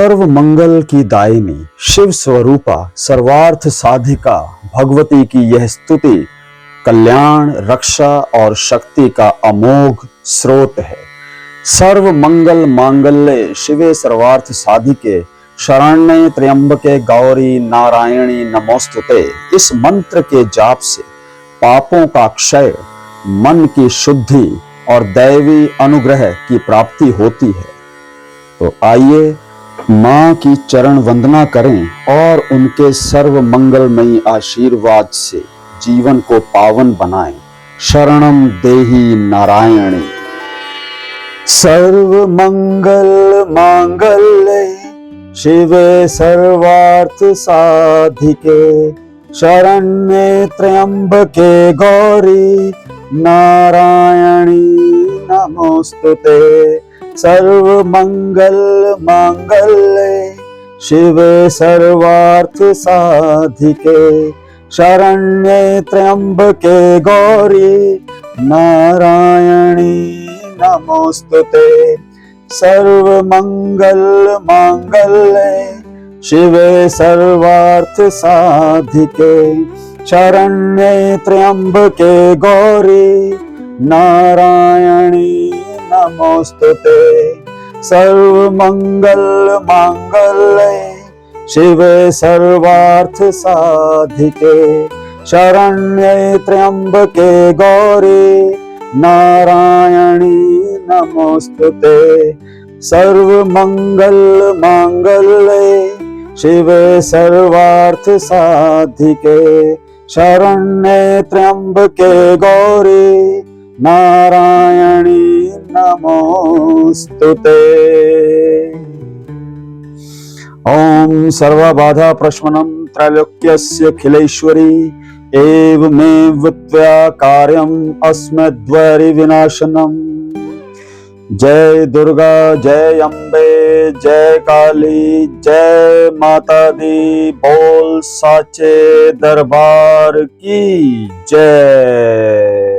सर्व मंगल की दायिनी शिव स्वरूपा सर्वार्थ साधिका भगवती की यह स्तुति कल्याण, रक्षा और शक्ति का अमोघ स्रोत है। सर्व मंगल मांगल्ये शिवे सर्वार्थ साधिके शरण्ये त्र्यंबके गौरी नारायणी नमोस्तुते। इस मंत्र के जाप से पापों का क्षय, मन की शुद्धि और दैवी अनुग्रह की प्राप्ति होती है। तो आइए मां की चरण वंदना करें और उनके सर्व मंगलमयी आशीर्वाद से जीवन को पावन बनाएं। शरणम देहि नारायणी। सर्व मंगल मांगल्ये शिवे सर्वार्थ साधिके शरण्ये त्र्यंबके गौरी नारायणी नमोस्तुते। सर्व मंगल मांगल्ये शिवे सर्वार्थ साधिके शरण्ये त्र्यंबके गौरी नारायणी नमोस्तुते। सर्व मंगल मांगल्ये शिवे सर्वार्थ साधिके शरण्ये त्र्यंबके गौरी नारायणी नमोस्तुते। सर्व मंगल मांगल्ये शिवे सर्वार्थ साधिके शरण्ये त्र्यंबके गौरी नारायणी नमोस्तुते। सर्व मंगल मांगल्ये शिवे सर्वार्थ साधिके शरण्ये त्र्यंबके गौरी नारायणी नमोस्तुते। ओम सर्वबाधा प्रशमनं त्रैलोक्यस्य खिलेश्वरी एवमेव त्वया कार्यम् अस्मद्वरि विनाशनम्। जय दुर्गा, जय अम्बे, जय काली, जय माता दी। बोल साचे दरबार की जय।